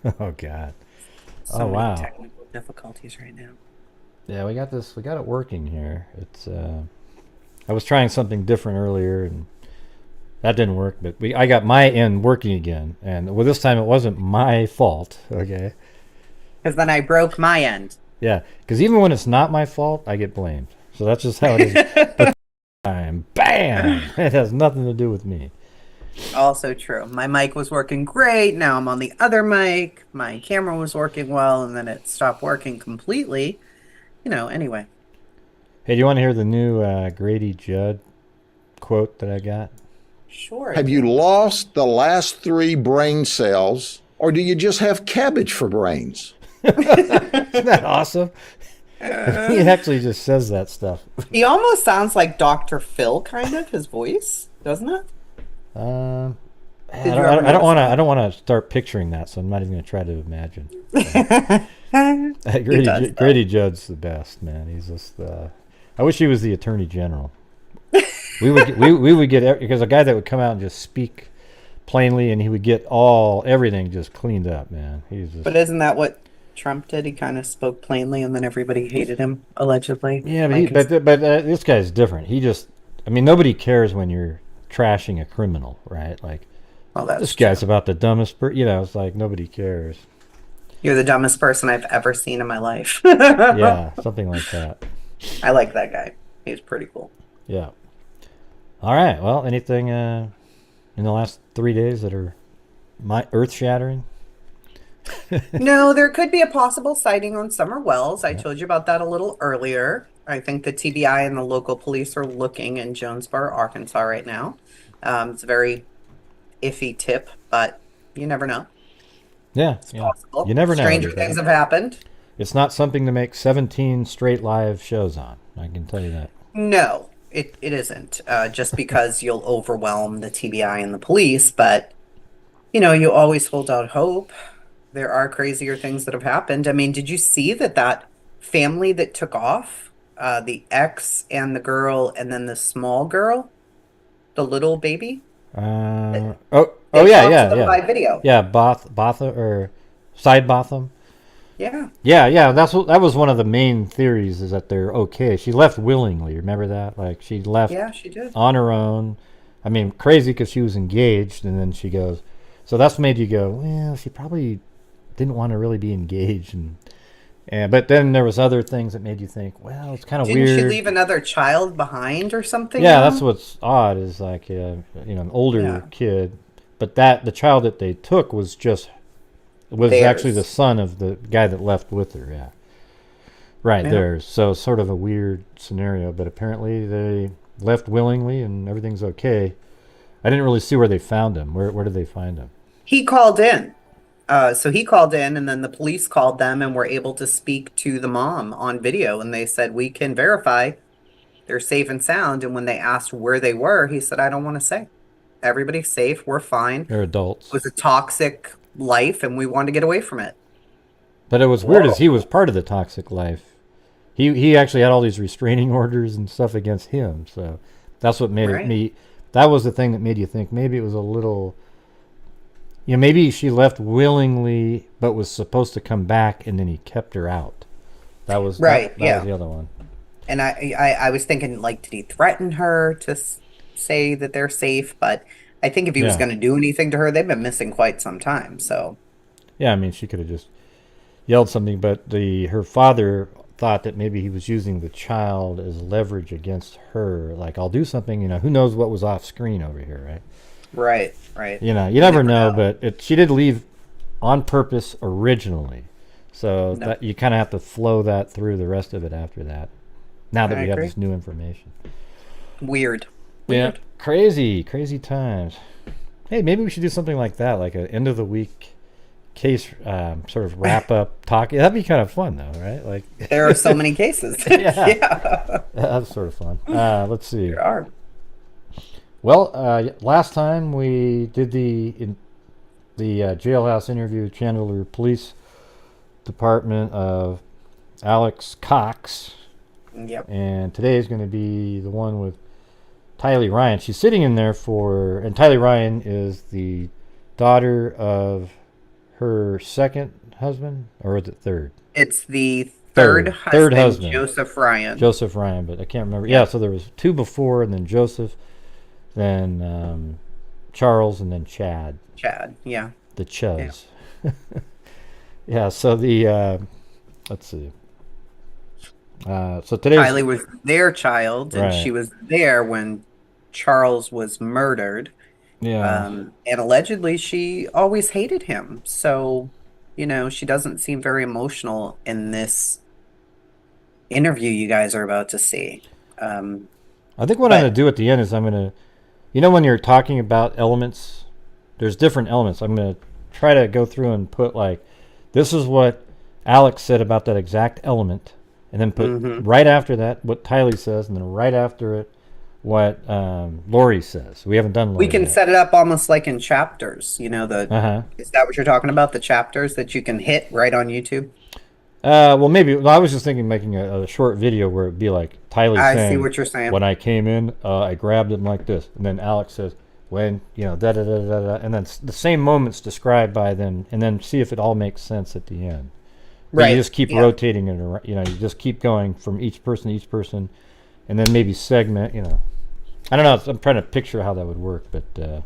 Oh God. So Oh many wow. technical difficulties right now. Yeah, we got this. We got it working here. It's. I was trying something different earlier, and that didn't work. But I got my end working again, and well, this time it wasn't my fault. Okay. Because then I broke my end. Yeah, because even when it's not my fault, I get blamed. So that's just how it is. But time, bam! It has nothing to do with me. Also true. My mic was working great. Now I'm on the other mic. My camera was working well, and then it stopped working completely. Anyway. Hey, do you want to hear the new Grady Judd quote that I got? Sure, I Have you do. lost the last three brain cells, or do you just have cabbage for brains? Isn't that awesome? He actually just says that stuff. He almost sounds like Dr. Phil, kind of, his voice, doesn't it? Um, I Did don't. you ever I don't notice want to. I that? don't want to start picturing that, so I'm not even going to try to imagine. He does, though. Grady Judd's the best, man. He's just. I wish he was the Attorney General. We would get because a guy that would come out and just speak plainly, and he would get everything just cleaned up, man. He's just. But isn't that what Trump did? He kind of spoke plainly, and then everybody hated him, allegedly. Yeah, but Like, this guy's different. He just. I mean, nobody cares when you're trashing a criminal, right? Like well, this that's guy's true. about the dumbest. It's like nobody cares. You're the dumbest person I've ever seen in my life. Yeah, something like that. I like that guy. He's pretty cool. Yeah. All right. Well, anything in the last 3 days that are my earth shattering? No, there could be a possible sighting on Summer Wells. I Yeah. told you about that a little earlier. I think the TBI and the local police are looking in Jonesboro, Arkansas right now. It's a very iffy tip, but you never know. Yeah. It's Yeah. You possible. never know, Stranger everybody. things have happened. It's not something to make 17 straight live shows on. I can tell you that. No, it isn't. Just because you'll overwhelm the TBI and the police, but you always hold out hope. There are crazier things that have happened. I mean, did you see that family that took off? The ex and the girl, and then the small girl, the little baby? Oh They yeah, talked to yeah, them yeah. by video. Yeah, Botham or Side Botham. Yeah. Yeah. That was one of the main theories is that they're okay. She left willingly. Remember that? Like she left Yeah, she did. on her own. I mean, crazy because she was engaged, and then she goes. So that's made you go, well, she probably didn't want to really be engaged, and but then there was other things that made you think, well, it's kind of Didn't she weird. leave another child behind or something, Yeah, that's though? what's odd is like an older Yeah. kid, but that the child that they took was actually the Theirs. son of the guy that left with her. Yeah, right Yeah. there. So sort of a weird scenario, but apparently they left willingly and everything's okay. I didn't really see where they found him. Where did they find him? He called in. So he called in, and then the police called them and were able to speak to the mom on video. And they said, we can verify they're safe and sound. And when they asked where they were, he said, I don't want to say. Everybody's safe. We're fine. It They're adults. was a toxic life, and we wanted to get away from it. But it was weird as Whoa. he was part of the toxic life. He actually had all these restraining orders and stuff against him. So that's what made it Right. me. That was the thing that made you think maybe it was a little. Maybe she left willingly, but was supposed to come back, and then he kept her out. That was Right. that was Yeah. the other one. And I was thinking, like, did he threaten her to say that they're safe? But I think if he was Yeah, going to do anything to her, they've been missing quite some time. So, yeah. I mean, she could have just yelled something, but the her father thought that maybe he was using the child as leverage against her. Like, I'll do something. Who knows what was off screen over here, right? right, right. You You never never know, know. but she did leave on purpose originally, so No, that you kind of have to flow that through the rest of it after that. Now that I we have agree. this new information. Weird. Yeah, Weird. crazy times. Hey, maybe we should do something like that, like an end of the week case sort of wrap up talk. Yeah, that'd be kind of fun though, right? Like, There are so many cases. yeah, Yeah, that's sort of fun. Let's see. there are. Well, last time we did the jailhouse interview, Chandler Police Department of Alex Cox, Yep. and today is going to be the one with Tylee Ryan. She's sitting in there and Tylee Ryan is the daughter of her second husband, or is it third? It's the third husband, Joseph Ryan. Joseph Ryan, but I can't remember. Yeah, so there was 2 before, and then Joseph, then Charles, and then Chad. Chad, yeah. The Chuz. Yeah, so the, let's see. So today Tylee was their child, and Right. she was there when Charles was murdered. Yeah. And allegedly she always hated him. So, she doesn't seem very emotional in this interview you guys are about to see. I think what I'm going to do at the end is I'm going to, when you're talking about elements, there's different elements. I'm going to try to go through and put this is what Alex said about that exact element, and then put right after that what Tylee says, and then right after it what Lori says. We haven't done Lori We can yet. set it up almost like in chapters. Is that what you're talking about? The chapters that you can hit right on YouTube? Well, maybe. I was just thinking making a short video where it'd be like Tylee saying, I see what you're saying. when I came in, I grabbed him like this. And then Alex says, when, da-da-da-da-da. And then the same moments described by them, and then see if it all makes sense at the end. But Right. you just keep rotating it around. You just keep going from each person to each person, and then maybe segment, I don't know. I'm trying to picture how that would work, but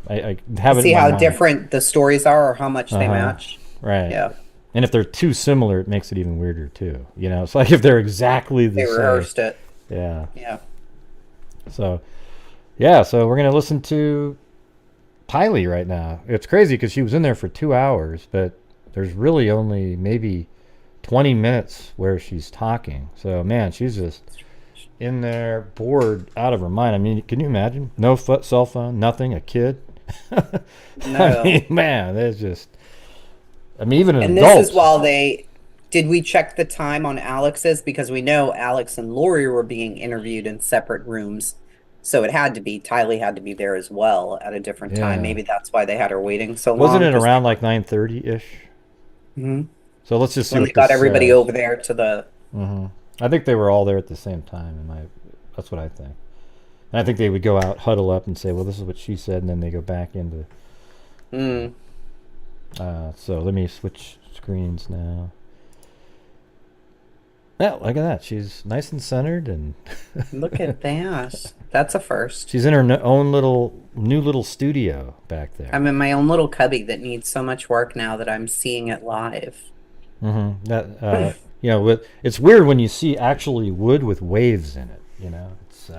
I have it See in my how mind. different the stories are or how much they match? Right. Yeah. And if they're too similar, it makes it even weirder too. It's like if they're exactly the They same. rehearsed it. Yeah. Yeah. So we're gonna listen to Tylee right now. It's crazy because she was in there for 2 hours, but there's really only maybe 20 minutes where she's talking. So man, she's just in there, bored out of her mind. I mean, can you imagine? No cell phone, nothing. A kid. No. I mean, man, there's just. I mean, even And adults. this is while did we check the time on Alex's? Because we know Alex and Lori were being interviewed in separate rooms. So Tylee had to be there as well at a different time. Yeah. Maybe that's why they had her waiting so long. Wasn't it around like 9:30-ish? Mm-hmm. So let's just see When what they got this everybody says. over there to the... I think they were all there at the same time. That's what I think. And I think they would go out, huddle up, and say, well, this is what she said, and then they go back into... So let me switch screens now. Yeah, look at that. She's nice and centered, and Look at that. That's a first. she's in her own new little studio back there. I'm in my own little cubby that needs so much work now that I'm seeing it live. That it's weird when you see actually wood with waves in it. It's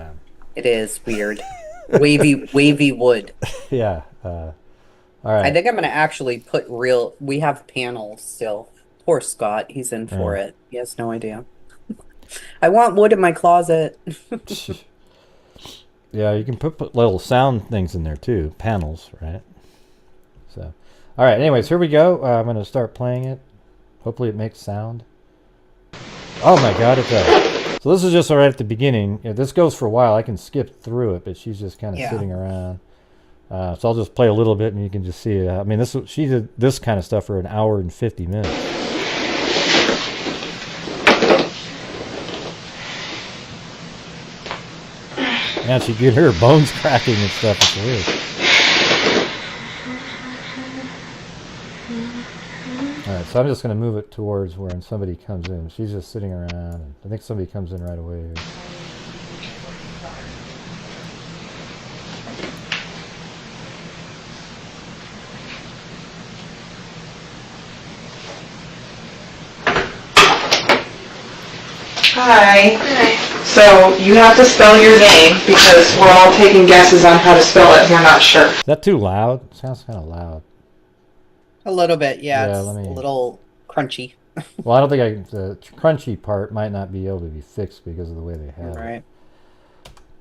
It is weird. Wavy wood. yeah. All right. I think I'm going to actually put we have panels still. Poor Scott. He's in for it. He has no idea. I want wood in my closet. Yeah, you can put little sound things in there too. Panels, right? So, all right. Anyways, here we go. I'm going to start playing it. Hopefully it makes sound. Oh my God, it does. So this is just right at the beginning. If this goes for a while, I can skip through it, but she's just kind of sitting around. So I'll just play a little bit, and you can just see it. I mean, she did this kind of stuff for an hour and 50 minutes. Yeah, she get her bones cracking and stuff. It's weird. All right, so I'm just going to move it towards where somebody comes in. She's just sitting around, and I think somebody comes in right away here. Hi. So you have to spell your name because we're all taking guesses on how to spell it. We're not sure. Is that too loud? It sounds kind of loud. A little bit, yeah. Yeah, It's let me- a little crunchy. Well, I don't think the crunchy part might not be able to be fixed because of the way they have it. Right.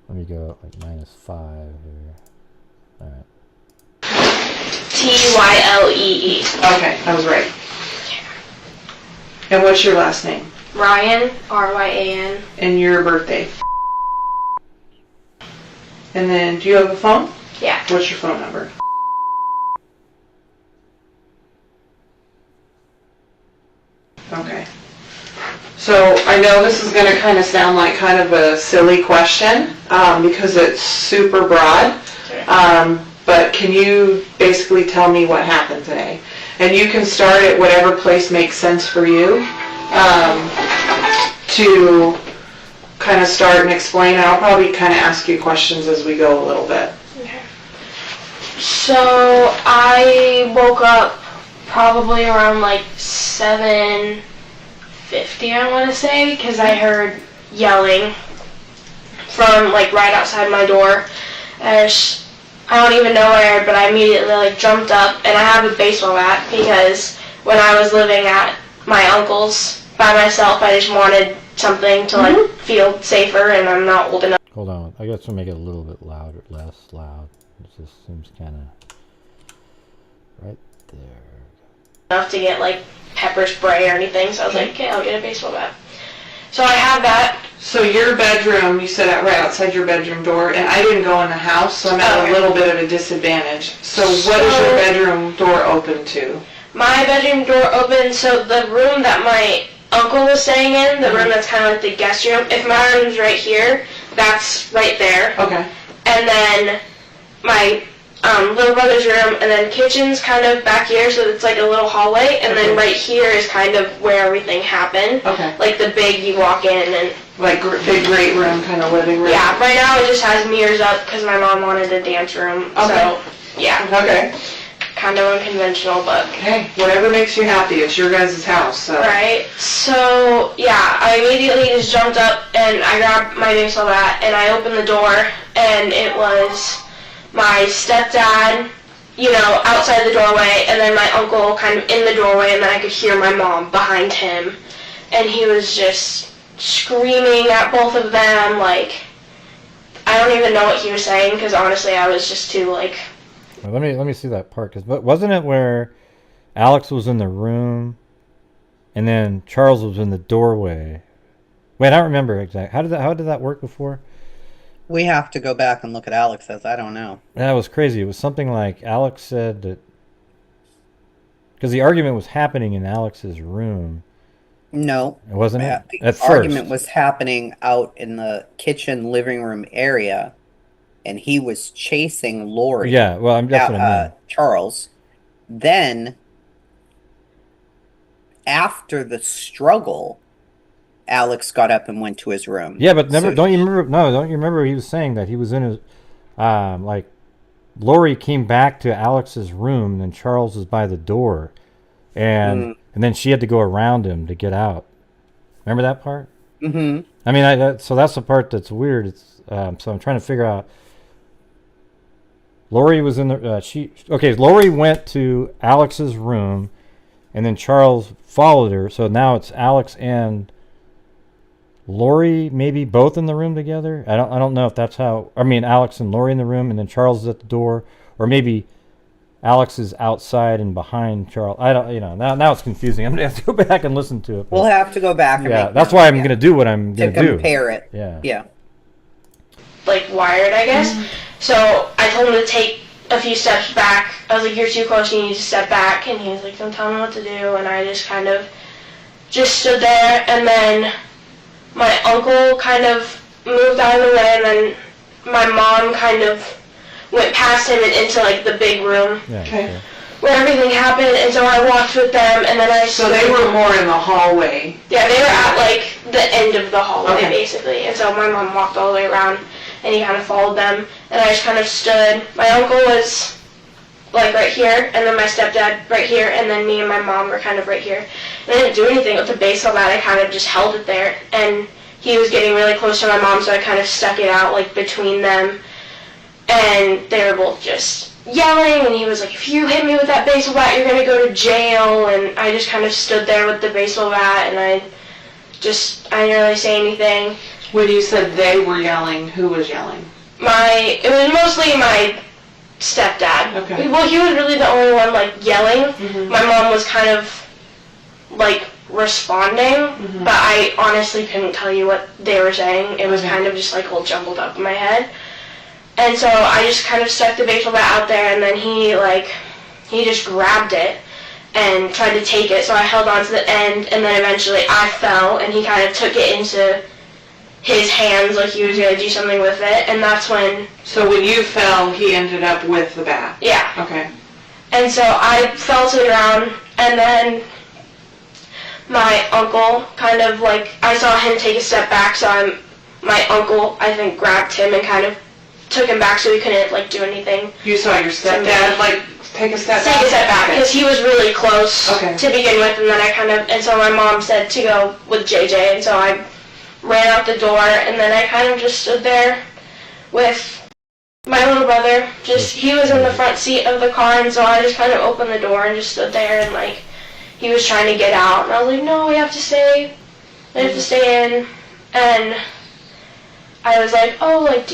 Let me go like -5 here. All right. Tylee. Okay, I was right. And what's your last name? Ryan, Ryan. And your birthday? And then, do you have a phone? Yeah. What's your phone number? Okay. So I know this is going to kind of sound like kind of a silly question because it's super broad. But can you basically tell me what happened today? And you can start at whatever place makes sense for you to kind of start and explain. I'll probably kind of ask you questions as we go a little bit. Okay. So I woke up probably around like 7:50, I want to say, because I heard yelling from like right outside my door. I don't even know where, but I immediately like jumped up, and I have a baseball bat because when I was living at my uncle's by myself, I just wanted something to like feel safer, and I'm not old enough. Hold on. I got to make it a little bit louder, less loud. It just seems kind of right there. Enough to get like pepper spray or anything, so I was like, okay, I'll get a baseball bat. So I have that. So your bedroom, you said right outside your bedroom door, and I didn't go in the house, so I'm at a little bit of a disadvantage. So what is your bedroom door open to? My bedroom door open, so the room that my uncle was staying in, the room that's kind of like the guest room, if my room's right here, that's right there. Okay. And then my little brother's room, and then kitchen's kind of back here, so it's like a little hallway, and then right here is kind of where everything happened. Okay. Like the big, you walk in and... Like big great room, kind of living room? Yeah, right now it just has mirrors up because my mom wanted a dance room. Okay. So, yeah. Okay. Kind of unconventional, but... Hey, whatever makes you happy. It's your guys' house, so... Right. So, yeah, I immediately just jumped up and I grabbed my baseball bat and I opened the door, and it was my stepdad, you know, outside the doorway, and then my uncle kind of in the doorway, and then I could hear my mom behind him, and he was just screaming at both of them, like, I don't even know what he was saying, because honestly I was just too, like... Well, let me see that part, because wasn't it where Alex was in the room, and then Charles was in the doorway? Wait, I don't remember exactly. How did that work before? We have to go back and look at Alex's. I don't know. That was crazy. It was something like Alex said that, because the argument was happening in Alex's room. No. Wasn't it? The At argument first. was happening out in the kitchen living room area, and he was chasing Lori. Yeah, well, that's what I mean. Charles. Then, after the struggle, Alex got up and went to his room. Yeah, but don't you remember he was saying that he was in his, like, Lori came back to Alex's room, and then Charles was by the door, and then she had to go around him to get out. Remember that part? Mm-hmm. I mean, so that's the part that's weird. It's so I'm trying to figure out. Lori was in the Lori went to Alex's room, and then Charles followed her. So now it's Alex and Lori maybe both in the room together. I don't know if that's how. I mean, Alex and Lori in the room, and then Charles is at the door, or maybe Alex is outside and behind Charles. I don't. Now it's confusing. I'm gonna have to go back and listen to it. We'll have to go back. And Yeah, make that's notes, why I'm gonna do what I'm to gonna do. compare it. Yeah. Yeah. like wired, I guess. So I told him to take a few steps back. I was like, you're too close, you need to step back. And he was like, don't tell me what to do. And I just kind of just stood there. And then my uncle kind of moved out of the way. And then my mom kind of went past him and into like the big room Okay. where everything happened. And so I walked with them. And then So they were more in the hallway. Yeah, they were at like the end of the hallway, Okay. basically. And so my mom walked all the way around, and he kind of followed them, and I just kind of stood. My uncle was like right here, and then my stepdad right here, and then me and my mom were kind of right here. And I didn't do anything with the baseball bat. I kind of just held it there, and he was getting really close to my mom, so I kind of stuck it out like between them, and they were both just yelling, and he was like, if you hit me with that baseball bat, you're gonna go to jail. And I just kind of stood there with the baseball bat, and I didn't really say anything. When you said they were yelling, who was yelling? It was mostly my stepdad. Okay. Well, he was really the only one like yelling. Mhm. My mom was kind of like responding, but I honestly couldn't tell you what they were saying. It was kind of just like all jumbled up in my head. And so I just kind of stuck the baseball bat out there, and then he just grabbed it and tried to take it. So I held on to the end, and then eventually I fell, and he kind of took it into his hands like he was going to do something with it. And that's when... So when you fell, he ended up with the bat? Yeah. Okay. And so I fell to the ground, and then my uncle kind of like, I saw him take a step back, so my uncle, I think, grabbed him and kind of took him back so he couldn't like do anything. You saw your stepdad like take a step back? Take a step back, because he was really close Okay. to begin with, and then and so my mom said to go with JJ, and so I ran out the door, and then I kind of just stood there with my little brother. He was in the front seat of the car, and so I just kind of opened the door and just stood there, and like, he was trying to get out, and I was like, no, we have to stay in, and I was like, oh, like,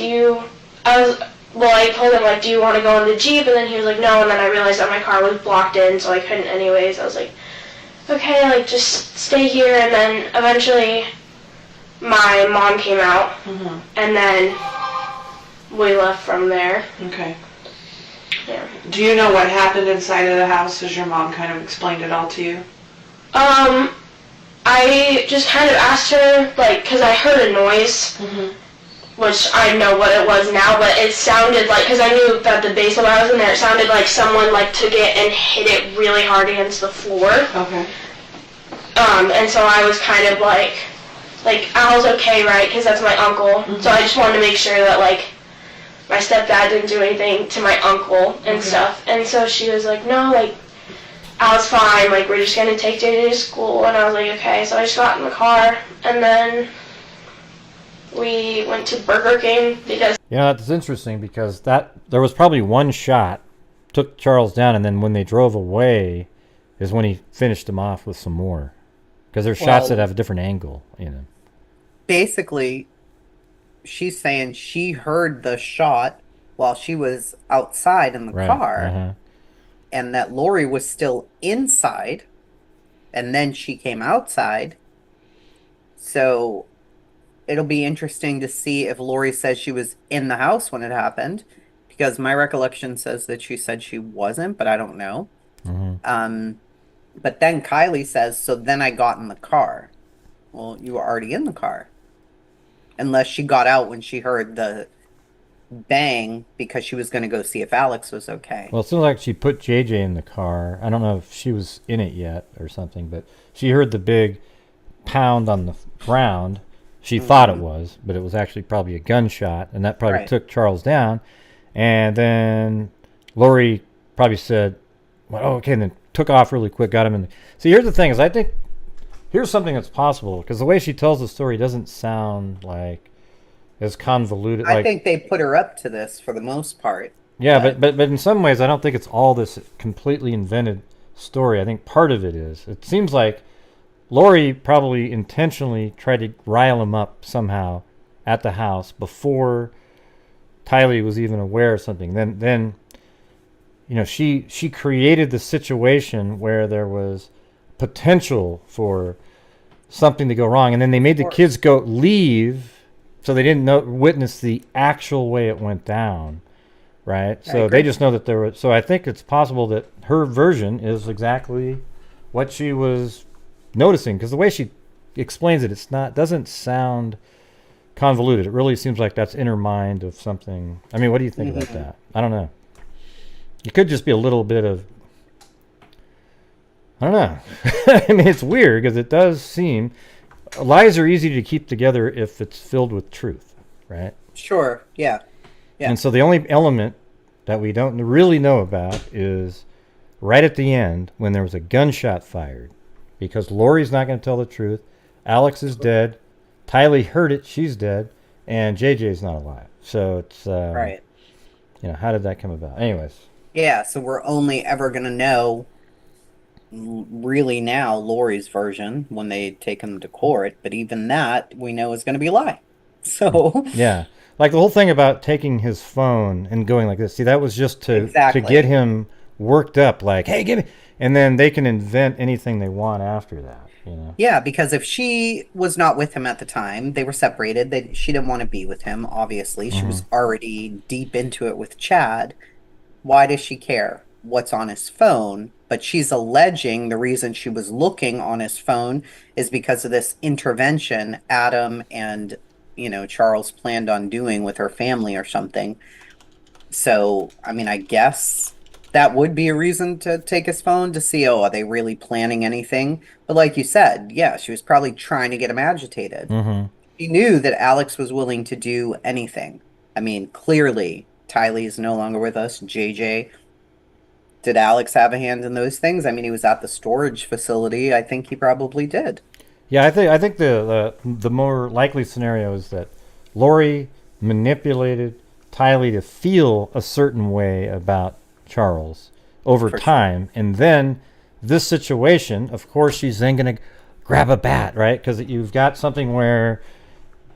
I told him, like, do you want to go in the Jeep? And then he was like, no, and then I realized that my car was blocked in, so I couldn't anyways. I was like, okay, like, just stay here, and then eventually my mom came out, and then we left from there. Okay. Yeah. Do you know what happened inside of the house? Has your mom kind of explained it all to you? I just kind of asked her, like, because I heard a noise, which I know what it was now, but it sounded like, because I knew that the basement I was in there, it sounded like someone, like, took it and hit it really hard against the floor. Okay. And so I was kind of like, Al's okay, right? Because that's my uncle. So I just wanted to make sure that, like, my stepdad didn't do anything to my uncle and stuff. And so she was like, no, like, Al's fine. Like, we're just going to take JJ to school. And I was like, okay. So I just got in the car, and then we went to Burger King because... Yeah, that's interesting because there was probably one shot, took Charles down, and then when they drove away is when he finished him off with some more. Because there's shots that have a different angle, you know. Basically, she's saying she heard the shot while she was outside in the car, and that Lori was still inside, and then she came outside. So it'll be interesting to see if Lori says she was in the house when it happened, because my recollection says that she said she wasn't, but I don't know. But then Kylie says, so then I got in the car. Well, you were already in the car. Unless she got out when she heard the bang because she was going to go see if Alex was okay. Well, it seems like she put JJ in the car. I don't know if she was in it yet or something, but she heard the big pound on the ground. She thought it was, but it was actually probably a gunshot, and that probably took Charles down. And then Lori probably said, well, okay, and then took off really quick, got him in. See, here's the thing is I think here's something that's possible, because the way she tells the story doesn't sound like as convoluted. I think they put her up to this for the most part. Yeah, but in some ways, I don't think it's all this completely invented story. I think part of it is. It seems like Lori probably intentionally tried to rile him up somehow at the house before Tylee was even aware of something. Then you know, she created the situation where there was potential for something to go wrong, and then they made the kids leave so they didn't witness the actual way it went down, right? So they just know that there was. So I think it's possible that her version is exactly what she was noticing, because the way she explains it, doesn't sound convoluted. It really seems like that's in her mind of something. I mean, what do you think about that? I don't know. It could just be a little bit of, I don't know. I mean, it's weird because it does seem, lies are easy to keep together if it's filled with truth, right? Sure, yeah. And so the only element that we don't really know about is right at the end when there was a gunshot fired, because Lori's not going to tell the truth. Alex is dead. Tylee heard it. She's dead. And JJ's not alive. So it's, right. You know, how did that come about? Anyways. Yeah, so we're only ever going to know really now Lori's version when they take him to court, but even that we know is going to be a lie. So yeah, like the whole thing about taking his phone and going like this. See, that was just to get him worked up. Like, hey, give me, and then they can invent anything they want after that. You know? Yeah, because if she was not with him at the time, they were separated. She didn't want to be with him. Obviously, she was already deep into it with Chad. Why does she care what's on his phone? But she's alleging the reason she was looking on his phone is because of this intervention Adam and, you know, Charles planned on doing with her family or something. So, I mean, I guess that would be a reason to take his phone to see, oh, are they really planning anything? But like you said, yeah, she was probably trying to get him agitated. Mm-hmm. She knew that Alex was willing to do anything. I mean, clearly, Tylee is no longer with us. JJ, did Alex have a hand in those things? I mean, he was at the storage facility. I think he probably did. Yeah, I think the more likely scenario is that Lori manipulated Tylee to feel a certain way about Charles over For sure. time, and then this situation, of course, she's then going to grab a bat, right? Because you've got something where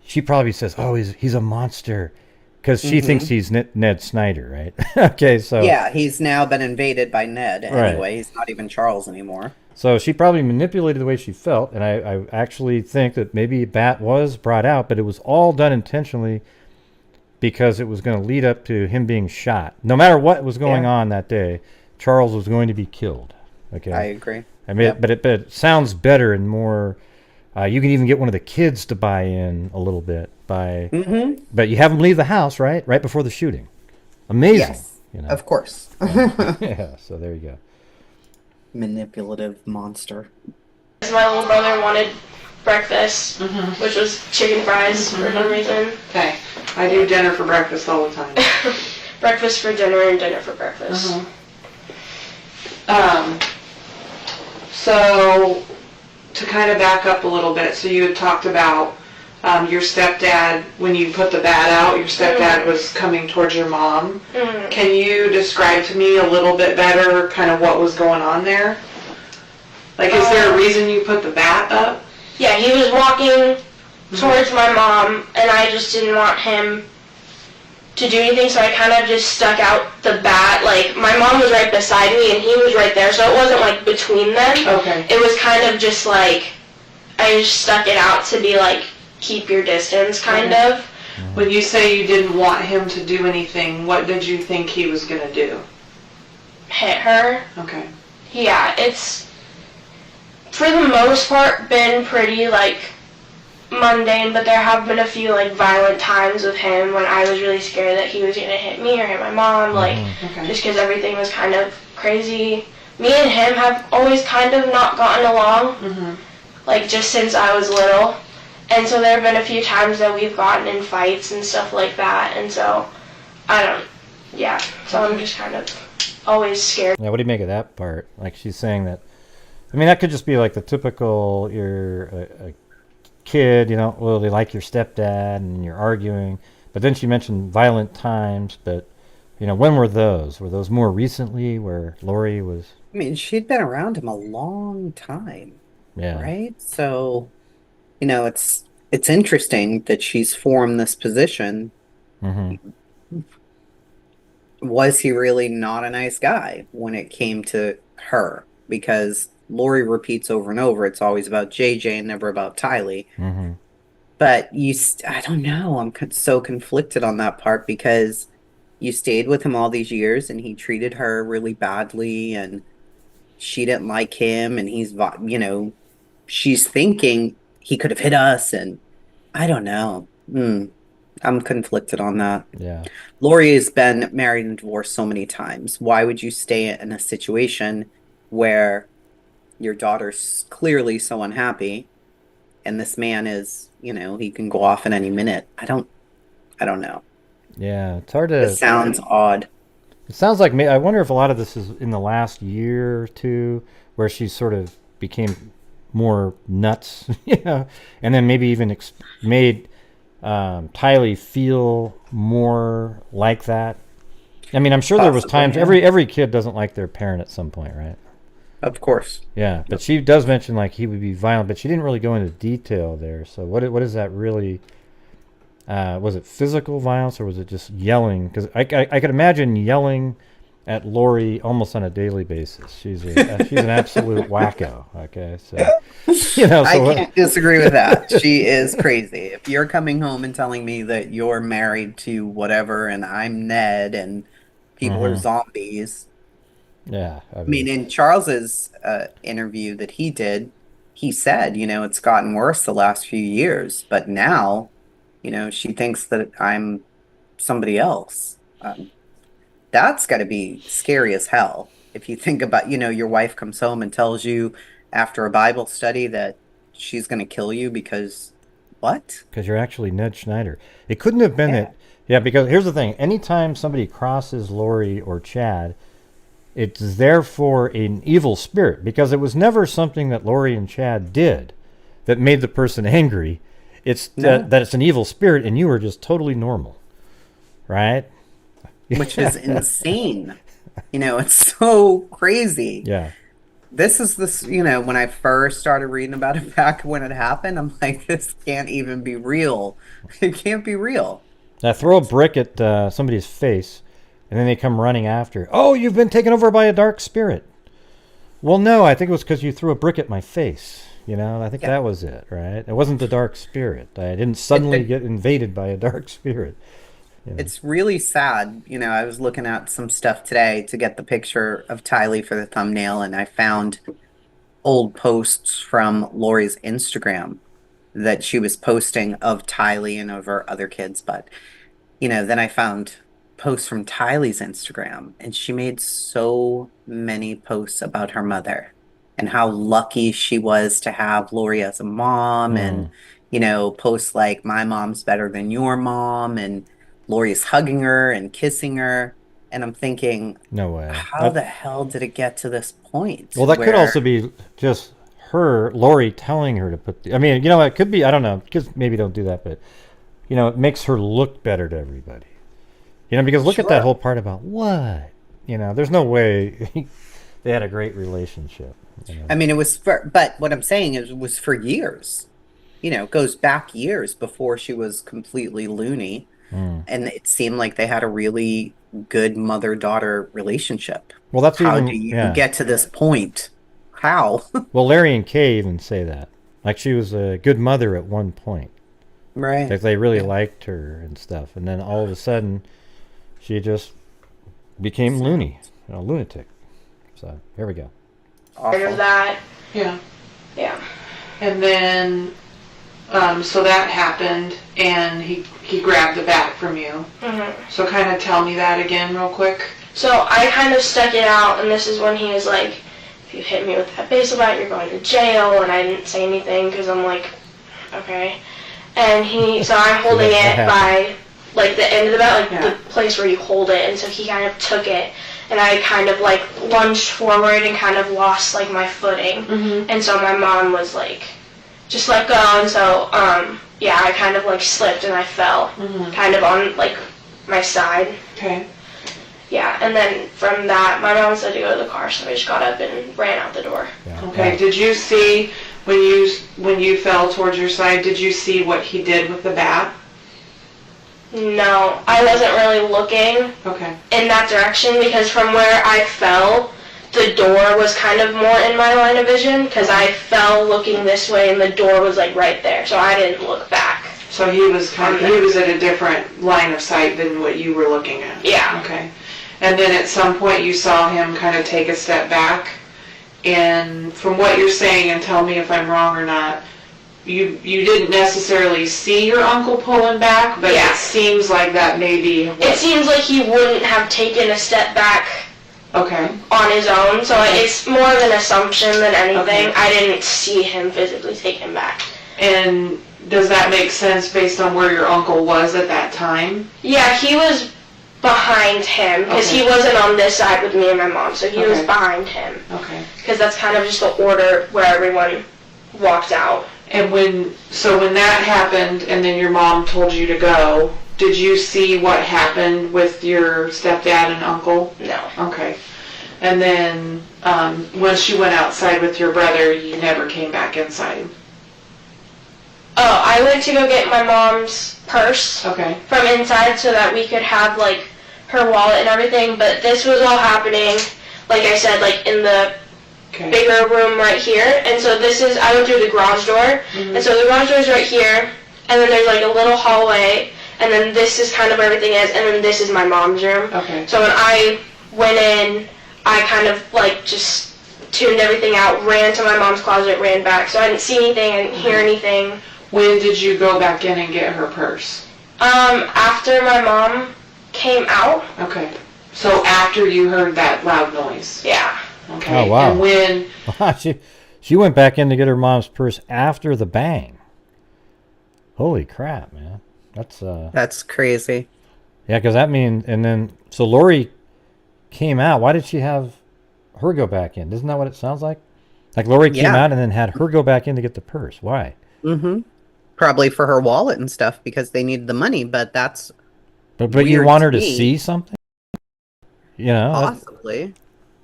she probably says, "Oh, he's a monster," because she thinks he's Ned Snyder, right? Okay, so Yeah, he's now been invaded by Ned Right. anyway. He's not even Charles anymore. So she probably manipulated the way she felt, and I actually think that maybe a bat was brought out, but it was all done intentionally because it was going to lead up to him being shot. No matter what was going Yeah. on that day, Charles was going to be killed. Okay, I agree. I mean, Yep. but it sounds better and more. You can even get one of the kids to buy in a little bit by, but you have them leave the house right before the shooting. Amazing, Yes, you know. of course. Yeah, so there you go. Manipulative monster. My little brother wanted breakfast, which was chicken fries for some reason. Okay. I do dinner for breakfast all the time. Breakfast for dinner and dinner for breakfast. So to kind of back up a little bit, so you had talked about your stepdad, when you put the bat out, your stepdad was coming towards your mom. Can you describe to me a little bit better kind of what was going on there? Like, is there a reason you put the bat up? Yeah, he was walking towards my mom, and I just didn't want him to do anything, so I kind of just stuck out the bat. Like, my mom was right beside me, and he was right there, so it wasn't, like, between them. Okay. It was kind of just, like, I just stuck it out to be, like, keep your distance, kind of. When you say you didn't want him to do anything, what did you think he was going to do? Hit her. Okay. Yeah, it's, for the most part, been pretty, like, mundane, but there have been a few, like, violent times with him when I was really scared that he was going to hit me or hit my mom, like, Okay. just because everything was kind of crazy. Me and him have always kind of not gotten along, like, just since I was little. And so there have been a few times that we've gotten in fights and stuff like that, and so, so I'm just kind of always scared. Yeah, what do you make of that part? Like, she's saying that, I mean, that could just be like the typical, you're a kid, you know, well, they like your stepdad and you're arguing. But then she mentioned violent times, but, you know, when were those? Were those more recently where Lori was, I mean, she'd been around him a long time, yeah. right? So, you know, it's interesting that she's formed this position. Was he really not a nice guy when it came to her? Because Lori repeats over and over, it's always about JJ and never about Tylee. But I don't know, I'm so conflicted on that part because you stayed with him all these years and he treated her really badly and she didn't like him and he's, you know, she's thinking he could have hit us and I don't know. I'm conflicted on that. Yeah. Lori has been married and divorced so many times. Why would you stay in a situation where your daughter's clearly so unhappy and this man is, you know, he can go off at any minute? I don't know. Yeah, it's hard to. It sounds odd. It sounds like I wonder if a lot of this is in the last year or two, where she sort of became more nuts, you know, and then maybe even made Tylee feel more like that. I mean, I'm sure there was times every kid doesn't like their parent at some point, right? Of course. Yeah, but she does mention like he would be violent, but she didn't really go into detail there. So what is that really? Was it physical violence or was it just yelling? Because I could imagine yelling at Lori almost on a daily basis. She's an absolute wacko. Okay, so you know, so I can't disagree with that. She is crazy. If you're coming home and telling me that you're married to whatever and I'm Ned and people are zombies. Yeah, I mean, in Charles's interview that he did, he said, you know, it's gotten worse the last few years, but now, you know, she thinks that I'm somebody else. That's got to be scary as hell. If you think about, your wife comes home and tells you after a Bible study that she's going to kill you because what? Because you're actually Ned Schneider. It couldn't have been that. Yeah, because here's the thing. Anytime somebody crosses Lori or Chad, it's therefore an evil spirit, because it was never something that Lori and Chad did that made the person angry. It's that it's an evil spirit, and you were just totally normal, right? Which is insane. It's so crazy. Yeah. This, when I first started reading about it back when it happened, I'm like, this can't even be real. It can't be real. Now throw a brick at somebody's face, and then they come running after. Oh, you've been taken over by a dark spirit. Well, no, I think it was because you threw a brick at my face. I think that was it, right? It wasn't the dark spirit. I didn't suddenly get invaded by a dark spirit. It's really sad. I was looking at some stuff today to get the picture of Tylee for the thumbnail, and I found old posts from Lori's Instagram that she was posting of Tylee and of her other kids. But, then I found posts from Tylee's Instagram, and she made so many posts about her mother and how lucky she was to have Lori as a mom, and, posts like, my mom's better than your mom, and Lori's hugging her and kissing her. And I'm thinking, no way. How the hell did it get to this point? Well, that could also be just Lori telling her to put it could be, I don't know, because maybe don't do that, but, it makes her look better to everybody. Because look at that whole part about what? There's no way they had a great relationship. It was but what I'm saying is it was for years. It goes back years before she was completely loony. And it seemed like they had a really good mother-daughter relationship. Well, that's how do you get to this point? How? Well, Larry and Kay even say that. Like, she was a good mother at one point. Right. Like, they really liked her and stuff. And then all of a sudden, she just became loony, a lunatic. So, here we go. Awful. That. Yeah. Yeah. And then, so that happened, and he grabbed the bat from you. Mm-hmm. So kind of tell me that again real quick. So I kind of stuck it out, and this is when he was like, if you hit me with that baseball bat, you're going to jail, and I didn't say anything, because I'm like, okay. And so I'm holding it by, like, the end of the bat, like, the place where you hold it, and so he kind of took it, and I kind of, like, lunged forward and kind of lost, like, my footing. Mm-hmm. And so my mom was like, just let go, and so, I kind of, like, slipped and I fell, kind of on, like, my side. Okay. Yeah, and then from that, my mom said to go to the car, so I just got up and ran out the door. Yeah. Okay, did you see, when you fell towards your side, did you see what he did with the bat? No, I wasn't really looking in that direction, because from where I fell, the door was kind of more in my line of vision, because I fell looking this way and the door was like right there, so I didn't look back. So he was he was at a different line of sight than what you were looking at? Yeah. Okay. And then at some point you saw him kind of take a step back, and from what you're saying, and tell me if I'm wrong or not, you didn't necessarily see your uncle pulling back, but it seems like that maybe... It seems like he wouldn't have taken a step back on his own, so it's more of an assumption than anything. I didn't see him physically take him back. And does that make sense based on where your uncle was at that time? Yeah, he was behind him, because he wasn't on this side with me and my mom, so he was behind him. Okay. Because that's kind of just the order where everyone walked out. And when that happened, and then your mom told you to go, did you see what happened with your stepdad and uncle? No. Okay. And then once you went outside with your brother, you never came back inside? Oh, I went to go get my mom's purse from inside so that we could have, like, her wallet and everything, but this was all happening, like I said, like, in the bigger room right here, and so I went through the garage door, and so the garage door is right here, and then there's, like, a little hallway, and then this is kind of where everything is, and then this is my mom's room. Okay. So when I went in, I kind of, like, just tuned everything out, ran to my mom's closet, ran back, so I didn't see anything, I didn't hear anything. When did you go back in and get her purse? After my mom came out. Okay. So after you heard that loud noise. Yeah. Okay. Oh, wow. And when she went back in to get her mom's purse after the bang. Holy crap, man. That's crazy. Yeah, because that means, and then, so Lori came out. Why did she have her go back in? Isn't that what it sounds like? Like Lori came Yeah. out and then had her go back in to get the purse. Why? Mm-hmm. Probably for her wallet and stuff because they needed the money, but that's But you weird want to her to me. see something? You know? Possibly.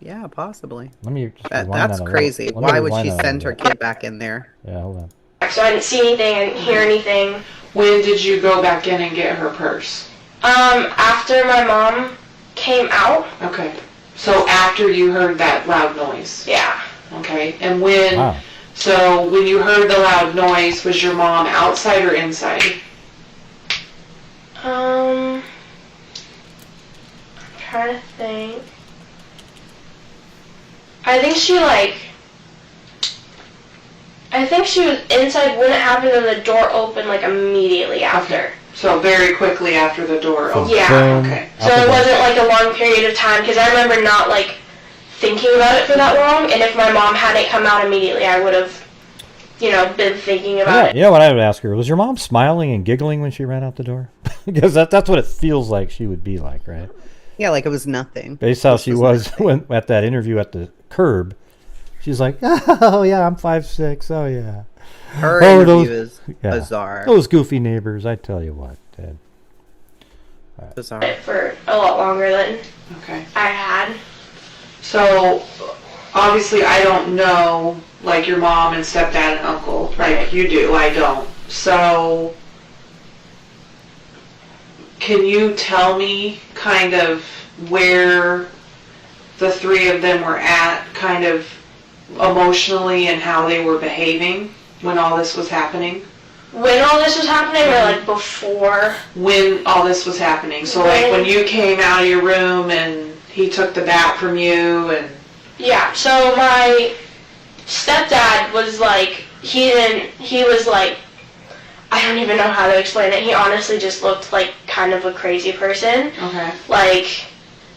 Yeah, possibly. Let me just That's rewind that a little. crazy. Let me Why would rewind she that a send her little bit. kid back in there? Yeah, hold on. So I didn't see anything, I didn't hear anything. when did you go back in and get her purse? After my mom came out, Okay. So after you heard that loud noise. yeah. Okay. And when Wow. so when you heard the loud noise, was your mom outside or inside? I'm trying to think. I think she was inside when it happened and the door opened like immediately after. So very quickly after the door opened. Yeah. Boom, Okay. So out the it door. wasn't like a long period of time because I remember not like thinking about it for that long, and if my mom hadn't come out immediately, I would have, been thinking about Yeah, it. you know what I would ask her? Was your mom smiling and giggling when she ran out the door? Because that's what it feels like she would be like, right? Yeah, like it was nothing. Based how This she was was when, at that interview at the curb. She's like, oh, yeah, I'm 5'6". Oh, yeah. Her Oh, interview those- is yeah. bizarre. Those goofy neighbors, I tell you what. Dad. Bizarre. For a lot longer than Okay. I had. So obviously I don't know like your mom and stepdad and uncle like you do. I don't. So can you tell me kind of where the three of them were at kind of emotionally and how they were behaving when all this was happening? When all this was happening, or like before? When all this was happening. So like when you came out of your room and he took the bat from you and... Yeah, so my stepdad was like, he was like, I don't even know how to explain it. He honestly just looked like kind of a crazy person. Okay. Like,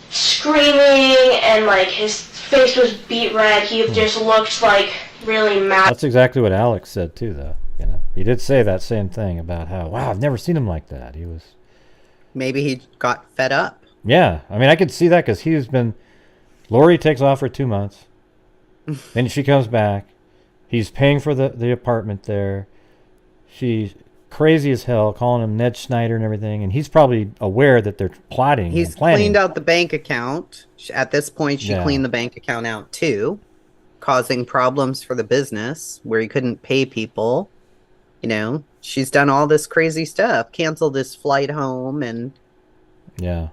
screaming, and like his face was beet red. He just looked like really mad. That's exactly what Alex said, too, though. You know, he did say that same thing about how, wow, I've never seen him like that. He was... Maybe he got fed up. Yeah, I mean, I could see that because he's been... Lori takes off for 2 months. Then she comes back. He's paying for the apartment there. She's crazy as hell, calling him Ned Schneider and everything. And he's probably aware that they're plotting He's and planning. cleaned out the bank account. At this point, she Yeah. cleaned the bank account out too, causing problems for the business where he couldn't pay people. She's done all this crazy stuff, canceled his flight home, and Yeah.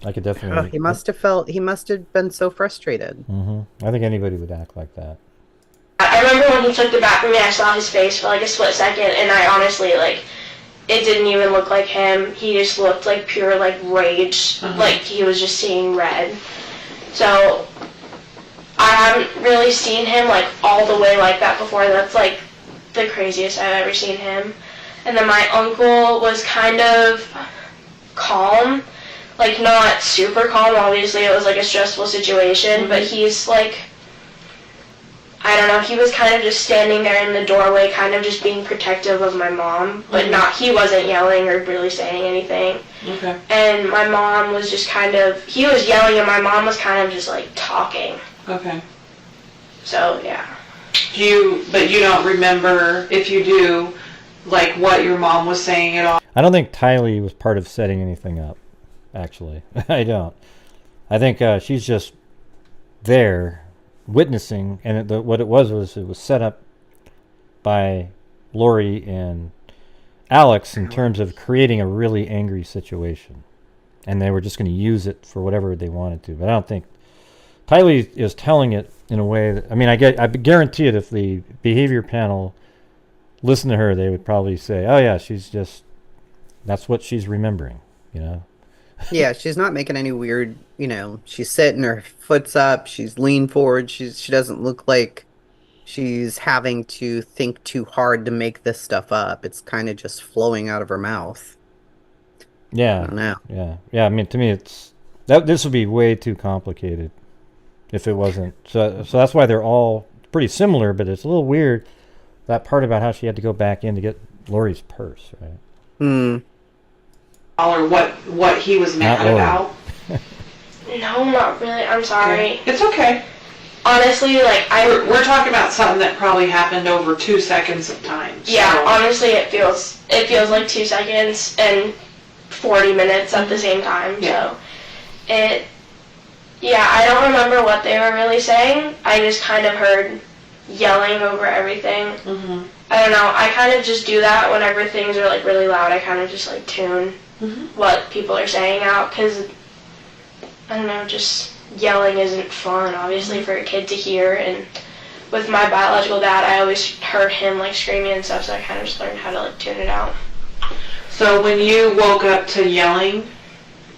I could definitely... he must have been so frustrated. I think anybody would act like that. I remember when he took the bat from me, I saw his face for like a split second, and I honestly, like, it didn't even look like him. He just looked like pure, like, rage. Like, he was just seeing red. So, I haven't really seen him, like, all the way like that before. That's, like, the craziest I've ever seen him. And then my uncle was kind of calm. Like, not super calm, obviously. It was, like, a stressful situation, but he's, like... I don't know, he was kind of just standing there in the doorway, kind of just being protective of my mom, but he wasn't yelling or really saying anything. Okay. And my mom was just he was yelling and my mom was kind of just like talking. Okay. So, yeah. But you don't remember, if you do, like what your mom was saying at all? I don't think Tylee was part of setting anything up, actually. I don't. I think she's just there witnessing, and what it was set up by Lori and Alex in terms of creating a really angry situation. And they were just going to use it for whatever they wanted to. But I don't think... Tylee is telling it in a way that... I mean, I guarantee it, if the behavior panel listened to her, they would probably say, oh yeah, she's just... That's what she's remembering, Yeah, she's not making any weird, she's sitting, her foot's up, she's leaned forward, she doesn't look like she's having to think too hard to make this stuff up. It's kind of just flowing out of her mouth. Yeah. I don't know. Yeah. I mean, to me, This would be way too complicated if it wasn't. So that's why they're all pretty similar, but it's a little weird, that part about how she had to go back in to get Lori's purse, right? Or what he was mad about? No, not really. I'm sorry. Okay. It's okay. Honestly, like we're talking about something that probably happened over 2 seconds of time. So. Yeah, honestly, it feels like 2 seconds and 40 minutes at the same time. Yeah. So I don't remember what they were really saying. I just kind of heard yelling over everything. Mm-hmm. I don't know. I kind of just do that whenever things are like really loud. I kind of just like tune what people are saying out, because I don't know, just yelling isn't fun, obviously, for a kid to hear. And with my biological dad, I always heard him like screaming and stuff, so I kind of just learned how to like tune it out. So when you woke up to yelling,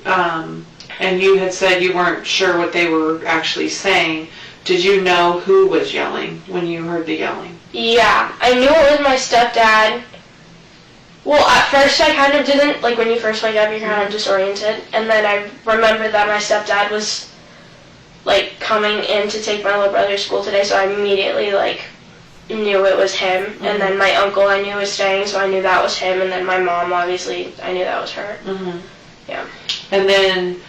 and you had said you weren't sure what they were actually saying, did you know who was yelling when you heard the yelling? Yeah, I knew it was my stepdad. Well, at first I kind of didn't. Like, when you first wake up, you're kind of disoriented. And then I remembered that my stepdad was, like, coming in to take my little brother to school today, so I immediately, like, knew it was him. Mm-hmm. And then my uncle I knew was staying, so I knew that was him. And then my mom, obviously, I knew that was her. Mm-hmm. Yeah. And then,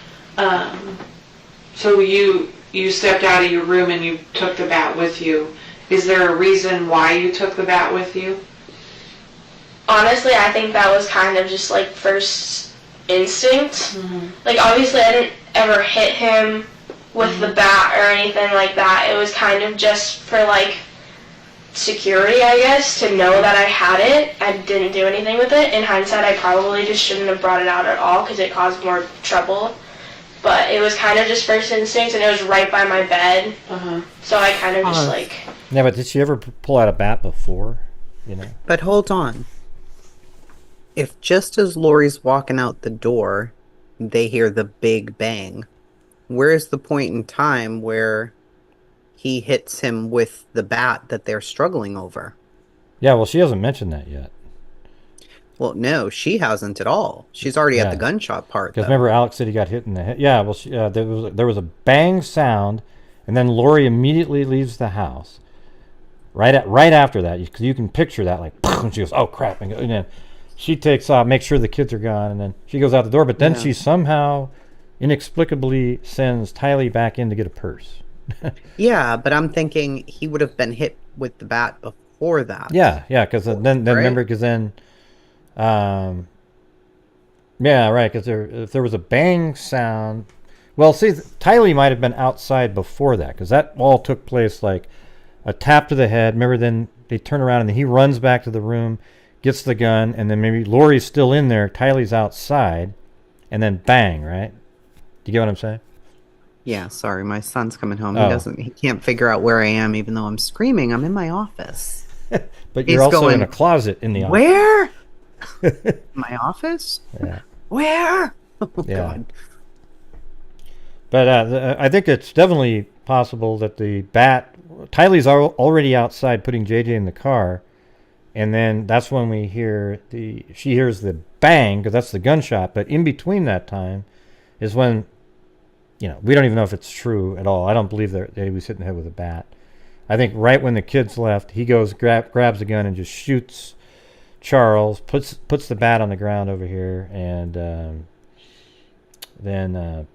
so you stepped out of your room and you took the bat with you. Is there a reason why you took the bat with you? Honestly, I think that was kind of just like first instinct. Mm-hmm. Like, obviously I didn't ever hit him with the bat or anything like that. It was kind of just for like security, I guess, to know that I had it. I didn't do anything with it. In hindsight, I probably just shouldn't have brought it out at all because it caused more trouble. But it was kind of just first instinct, and it was right by my bed. So I kind of just like... Yeah, but did she ever pull out a bat before? You know. But hold on. If just as Lori's walking out the door, they hear the big bang, where's the point in time where he hits him with the bat that they're struggling over? Yeah, well, she hasn't mentioned that yet. Well, no, she hasn't at all. She's already at the gunshot part. Because remember, Alex said he got hit in the head. Yeah, well, there was a bang sound, and then Lori immediately leaves the house. Right after that, because you can picture that, like, and she goes, "Oh crap!" And then she takes off, makes sure the kids are gone, and then she goes out the door. But then she somehow, inexplicably, sends Tylee back in to get a purse. Yeah, but I'm thinking he would have been hit with the bat before that. Yeah, because then remember, because then. Yeah, right, because if there was a bang sound... Well, see, Tylee might have been outside before that, because that all took place like a tap to the head. Remember, then they turn around, and then he runs back to the room, gets the gun, and then maybe Lori's still in there, Tylee's outside, and then bang, right? Do you get what I'm saying? Yeah, sorry, my son's coming home. Oh. He can't figure out where I am, even though I'm screaming. I'm in my office. But you're also in a closet in the office. Where? My office? Yeah. Where? Oh, Yeah. God. But I think it's definitely possible that the bat... Tylee's already outside putting JJ in the car, and then that's when we hear she hears the bang, because that's the gunshot, but in between that time is when, we don't even know if it's true at all. I don't believe that he was hit in the head with a bat. I think right when the kids left, he goes, grabs a gun and just shoots Charles, puts the bat on the ground over here, and then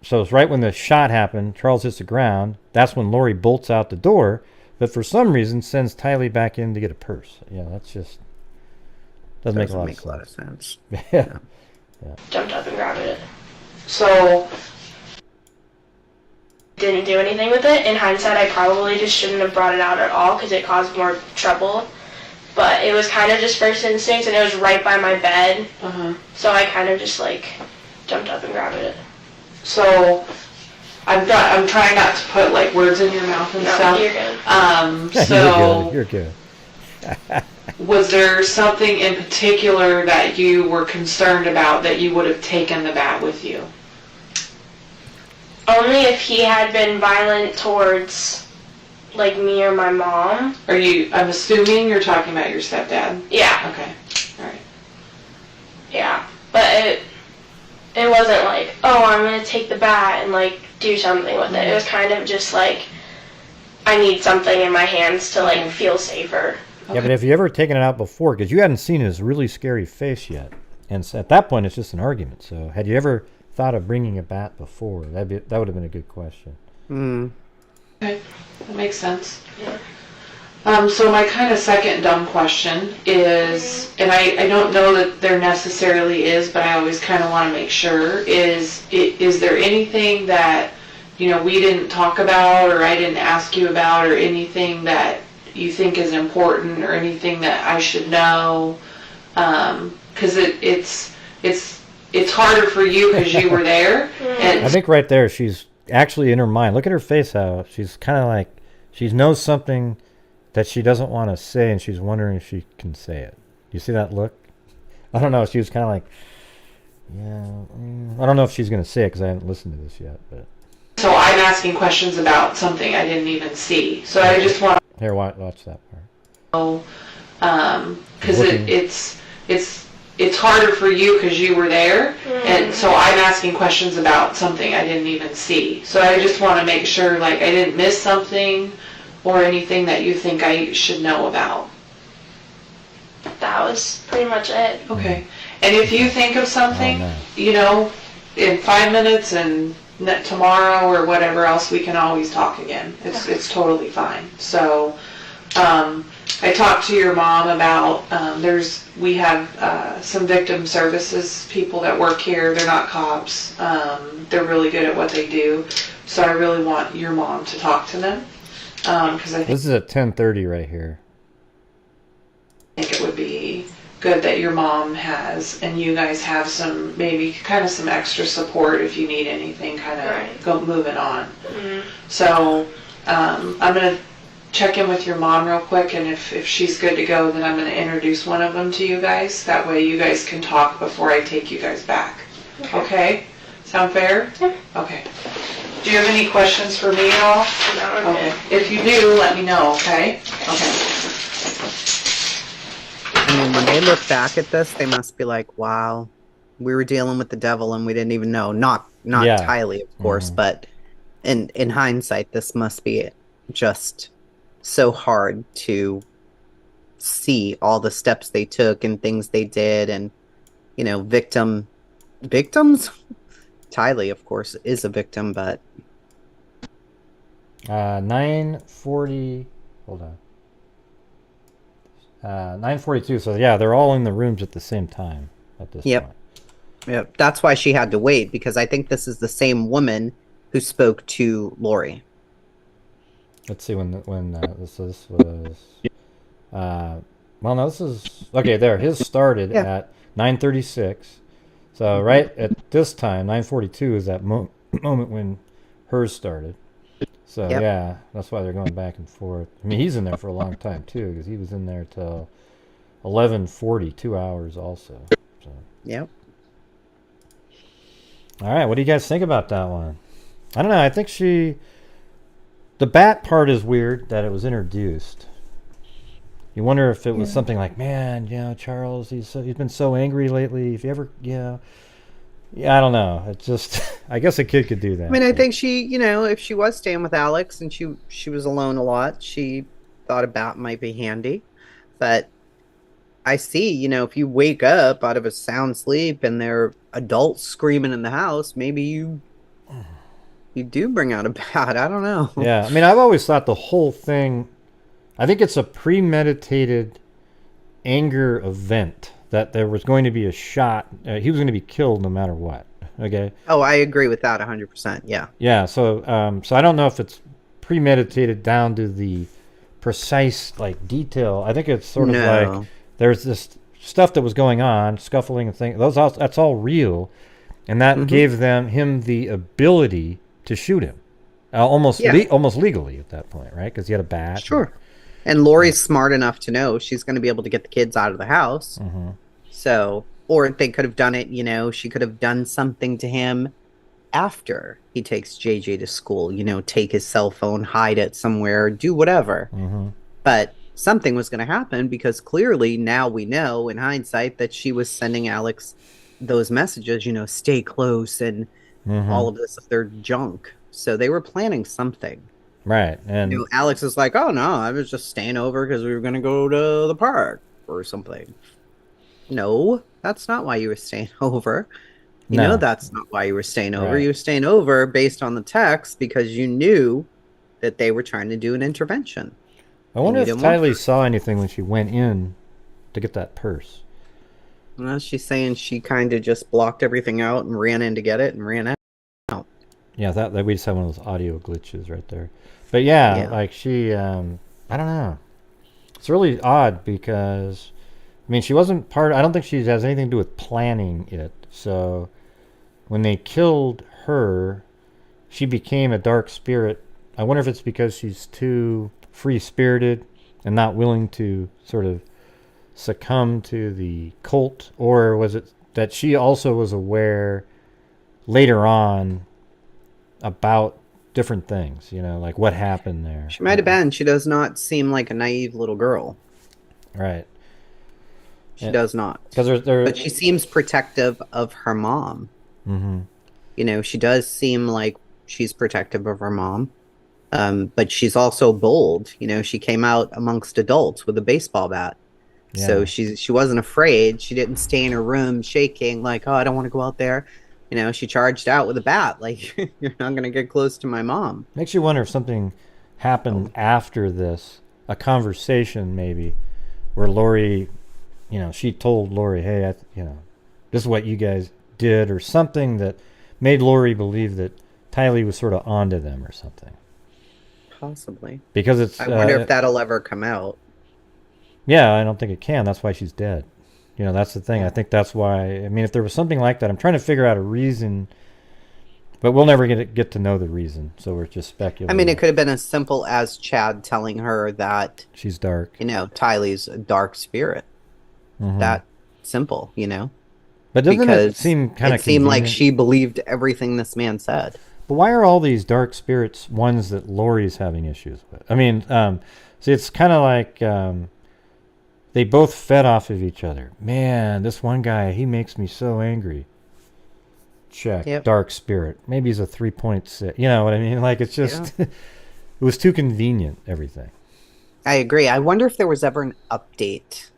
so it's right when the shot happened, Charles hits the ground. That's when Lori bolts out the door, but for some reason sends Tylee back in to get a purse. Yeah, that's just doesn't make a lot of sense. Yeah. Jumped up and grabbed it. So... Didn't do anything with it. In hindsight, I probably just shouldn't have brought it out at all because it caused more trouble. But it was kind of just first instinct, and it was right by my bed. So I kind of just like jumped up and grabbed it. So I'm trying not to put like words in your mouth and stuff. You're good. So you're good. Was there something in particular that you were concerned about that you would have taken the bat with you? Only if he had been violent towards, like, me or my mom. I'm assuming you're talking about your stepdad? Yeah. Okay. All right. Yeah. But it wasn't like, oh, I'm going to take the bat and, like, do something with it. It was kind of just like, I need something in my hands to, like, feel safer. Yeah, but have you ever taken it out before? Because you hadn't seen his really scary face yet. And so at that point, it's just an argument. So had you ever thought of bringing a bat before? That would have been a good question. Okay, that makes sense. So my kind of second dumb question is, and I don't know that there necessarily is, but I always kind of want to make sure, is there anything that, you know, we didn't talk about or I didn't ask you about, or anything that you think is important or anything that I should know? Because it's harder for you because you were there. And I think right there, she's actually in her mind. Look at her face, how she's kind of like, she knows something that she doesn't want to say, and she's wondering if she can say it. You see that look? I don't know. She was kind of like, I don't know if she's going to say it because I haven't listened to this yet. But so I'm asking questions about something I didn't even see. So I just want to here, watch that part. know, because it's harder for you because you were there, and so I'm asking questions about something I didn't even see. So I just want to make sure, like, I didn't miss something or anything that you think I should know about. That was pretty much it. Okay. And if you think of something, you know, in 5 minutes and tomorrow or whatever else, we can always talk again. It's totally fine. So I talked to your mom about, we have some victim services people that work here. They're not cops. They're really good at what they do. So I really want your mom to talk to them. Because I think This is at 10:30 right here. it would be good that your mom has, and you guys have some, maybe kind of some extra support if you need anything, kind of go moving on. So I'm going to check in with your mom real quick, and if she's good to go, then I'm going to introduce one of them to you guys. That way you guys can talk before I take you guys back. Okay? Sound fair? Yeah. Okay. Do you have any questions for me at all? No, Okay. If you do, let me know, okay? Okay. I mean, when they look back at this, they must be like, wow, we were dealing with the devil and we didn't even know. Not Yeah. Tylee, of course, but in hindsight, this must be just so hard to see all the steps they took and things they did, and, you know, victims? Tylee, of course, is a victim, but 9:40. Hold on. 9:42. So yeah, they're all in the rooms at the same time at this point. Yep. That's why she had to wait, because I think this is the same woman who spoke to Lori. Let's see when this was. Well, no, this is okay. There, his started at 9:36. So right at this time, 9:42 is that moment when hers started. So yeah, that's why they're going back and forth. I mean, he's in there for a long time too, because he was in there till 11:40, 2 hours also. So. Yep. All right, what do you guys think about that one? I don't know. I think the bat part is weird that it was introduced. You wonder if it was something like, man, you know, Charles, he's been so angry lately. If you ever, yeah, I don't know. It's just, I guess a kid could do that. I mean, I think she, you know, if she was staying with Alex and she was alone a lot, she thought a bat might be handy. But I see, you know, if you wake up out of a sound sleep and there are adults screaming in the house, maybe you do bring out a bat. I don't know. Yeah, I mean, I've always thought the whole thing, I think it's a premeditated anger event, that there was going to be a shot. He was going to be killed no matter what. Okay. Oh, I agree with that 100%. Yeah. Yeah. So I don't know if it's premeditated down to the precise like detail. I think it's sort of like there's this stuff that was going on, scuffling and things. That's all real, and that gave him the ability to shoot him, almost legally at that point, right? Because he had a bat. Sure. And Lori's smart enough to know she's going to be able to get the kids out of the house. So, or they could have done it, you know, she could have done something to him after he takes JJ to school, you know, take his cell phone, hide it somewhere, do whatever. But something was going to happen, because clearly now we know in hindsight that she was sending Alex those messages, stay close and Mm-hmm. all of this other junk. So they were planning something. Right. And Alex is like, oh no, I was just staying over because we were going to go to the park or something. No, that's not why you were staying over. no. That's not why you were staying over. Right. You were staying over based on the text because you knew that they were trying to do an intervention. I And wonder you if didn't want Tylee her. saw anything when she went in to get that purse. Well, she's saying she kind of just blocked everything out and ran in to get it and ran out. Yeah, that we just had one of those audio glitches right there. But yeah, Yeah. like she, I don't know. It's really odd because, I mean, she wasn't part. I don't think she has anything to do with planning it. So when they killed her, she became a dark spirit. I wonder if it's because she's too free spirited and not willing to sort of succumb to the cult, or was it that she also was aware later on about different things, like what happened there. She might have been. She does not seem like a naive little girl. Right. She does not. Because But she seems protective of her mom. mm-hmm. She does seem like she's protective of her mom. But she's also bold. She came out amongst adults with a baseball bat. Yeah. So she wasn't afraid. She didn't stay in her room shaking like, oh, I don't want to go out there. She charged out with a bat. Like, you're not going to get close to my mom. Makes you wonder if something happened after this, a conversation maybe, where Lori, she told Lori, hey, this is what you guys did, or something that made Lori believe that Tylee was sort of onto them or something. Possibly. Because it's. I wonder if that'll ever come out. Yeah, I don't think it can. That's why she's dead. That's the thing. I think that's why. I mean, if there was something like that, I'm trying to figure out a reason, but we'll never get to know the reason. So we're just speculating. I mean, it could have been as simple as Chad telling her that she's dark. Tylee's a dark spirit. Mm-hmm. That simple, But doesn't because it seem kind of it seemed like she believed everything this man said. But why are all these dark spirits ones that Lori's having issues with? I mean, see, it's kind of like they both fed off of each other. Man, this one guy, he makes me so angry. Check. Yep. Dark spirit. Maybe he's a 3.6. You know what I mean? Like, it's just, it was too convenient, everything. I agree. I wonder if there was ever an update,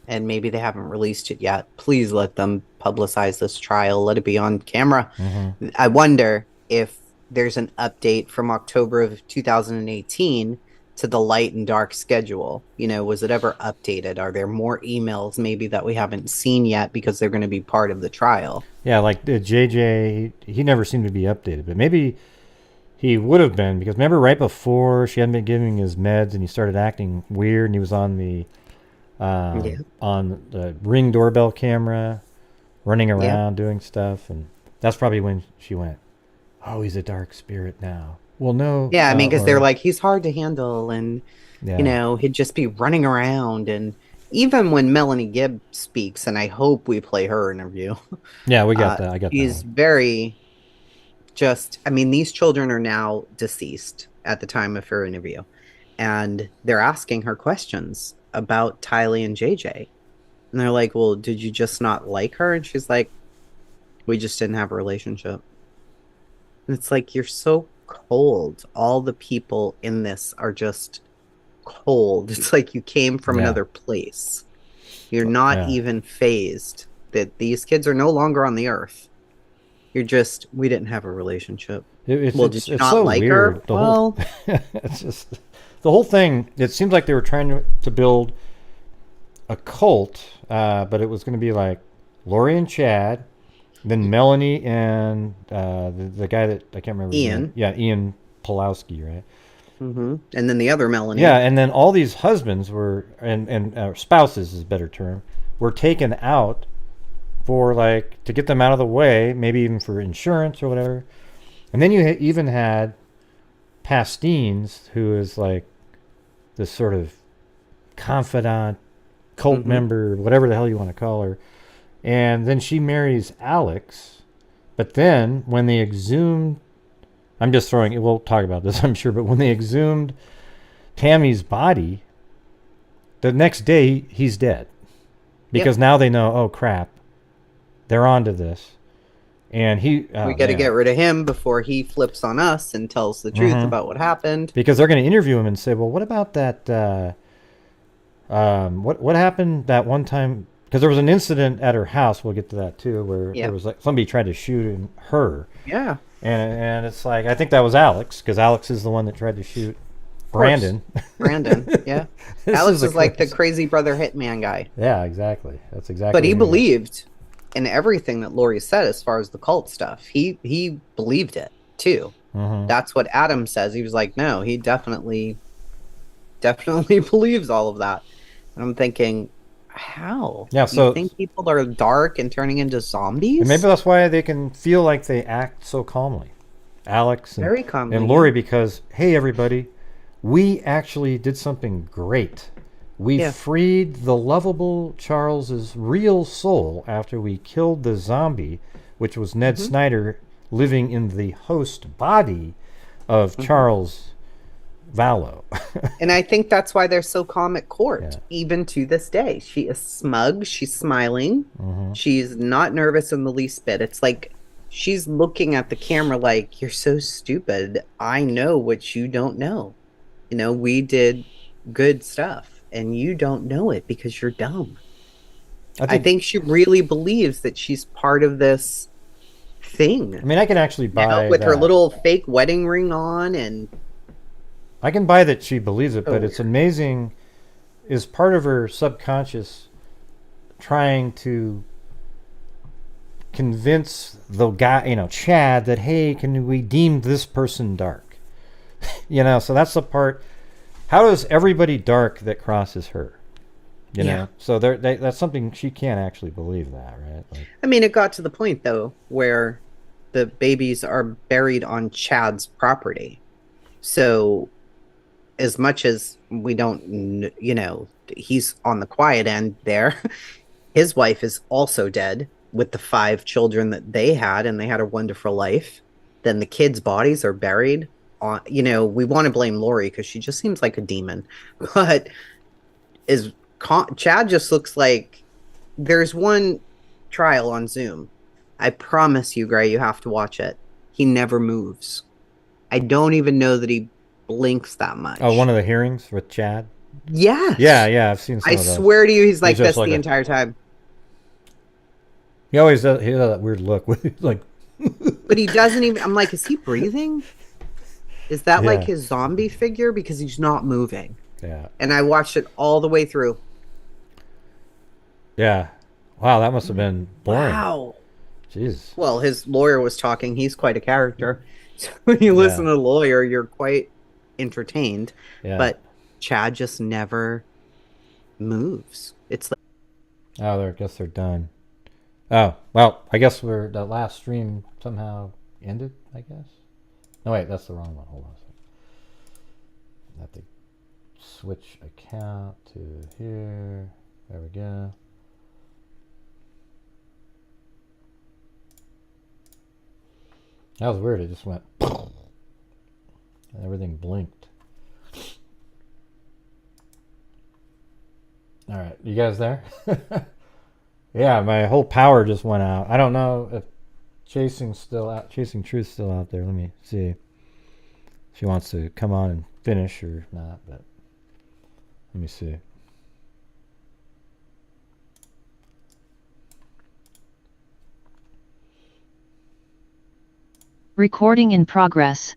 and maybe they haven't released it yet. Please let them publicize this trial. Let it be on camera. Mm-hmm. I wonder if there's an update from October of 2018 to the light and dark schedule. Was it ever updated? Are there more emails maybe that we haven't seen yet because they're going to be part of the trial? Yeah, like JJ, he never seemed to be updated, but maybe he would have been, because remember right before she hadn't been giving his meds and he started acting weird, and he was on the on the Ring doorbell camera, running around doing stuff, and that's probably when she went, oh, he's a dark spirit now. Well, no. Yeah, I mean, because they're like, he's hard to handle, and he'd just be running around. And even when Melanie Gibb speaks, and I hope we play her interview. Yeah, we got that. I got that. She's very I mean, these children are now deceased at the time of her interview, and they're asking her questions about Tylee and JJ. And they're like, well, did you just not like her? And she's like, we just didn't have a relationship. And it's like, you're so cold. All the people in this are just cold. It's like you came from another place. You're not even phased that these kids are no longer on the earth. You're just, we didn't have a relationship. Did you not so like weird. her? Well, It's just the whole thing. It seems like they were trying to build a cult, but it was going to be like Lori and Chad, then Melanie and the guy that I can't remember. Ian. Ian Pulowski, right? Mm-hmm. And then the other Melanie. Yeah, and then all these husbands were, and spouses is a better term, were taken out for to get them out of the way, maybe even for insurance or whatever. And then you even had Pastines, who is like this sort of confidant, cult member, whatever the hell you want to call her. And then she marries Alex. But then when they exhumed, I'm just throwing, we'll talk about this, I'm sure, but when they exhumed Tammy's body, the next day he's dead. Because now they know, oh crap, they're onto this. And we got to man. get rid of him before he flips on us and tells the truth about what happened. Because they're going to interview him and say, well, what about that, what happened that one time? Because there was an incident at her house, we'll get to that too, where there was like somebody tried to shoot her. Yeah. And it's like, I think that was Alex, because Alex is the one that tried to shoot Brandon. Brandon, yeah. Alex is like the crazy brother hitman guy. Yeah, exactly. That's exactly. But he believed in everything that Lori said as far as the cult stuff. He believed it too. That's what Adam says. He was like, no, he definitely believes all of that. And I'm thinking, how? Yeah, so you think people are dark and turning into zombies? And maybe that's why they can feel like they act so calmly. Alex and, very calmly. And Lori, because, hey, everybody, we actually did something great. We freed the lovable Charles's real soul after we killed the zombie, which was Ned Snyder living in the host body of Charles Vallow. And I think that's why they're so calm at court, even to this day. She is smug. She's smiling. She's not nervous in the least bit. It's like she's looking at the camera like, you're so stupid. I know what you don't know. You know, we did good stuff, and you don't know it because you're dumb. I think she really believes that she's part of this thing. I mean, I can actually buy with that. her little fake wedding ring on, and I can buy that she believes it, but it's amazing. Is part of her subconscious trying to convince the guy, Chad, that, hey, can we deem this person dark? So that's the part. How is everybody dark that crosses her? You know? So that's something she can't actually believe that, right? Like, I mean, it got to the point, though, where the babies are buried on Chad's property. So as much as we don't, he's on the quiet end there, his wife is also dead with the 5 children that they had, and they had a wonderful life. Then the kids' bodies are buried on, we want to blame Lori because she just seems like a demon. But Chad just looks like, there's one trial on Zoom. I promise you, Gray, you have to watch it. He never moves. I don't even know that he blinks that much. oh, one of the hearings with Chad? Yes. Yeah, I've seen some I of those. swear to you, he's like just this like the entire time. He always does, he does that weird look. Like, but he doesn't even, I'm like, is he breathing? Is that like his zombie figure? Because he's not moving. Yeah. And I watched it all the way through. Yeah. Wow, that must have been boring. Wow. Jeez. Well, his lawyer was talking. He's quite a character. So when you listen to the lawyer, you're quite entertained. Yeah. But Chad just never moves. It's like, I guess they're done. Oh, well, I guess the last stream somehow ended, I guess. No, wait, that's the wrong one. Hold on a second. I have to switch account to here. There we go. That was weird. It just went and everything blinked. All right, you guys there? Yeah, my whole power just went out. I don't know if Chasing Truth's still out there. Let me see if she wants to come on and finish or not, but let me see. Recording in progress.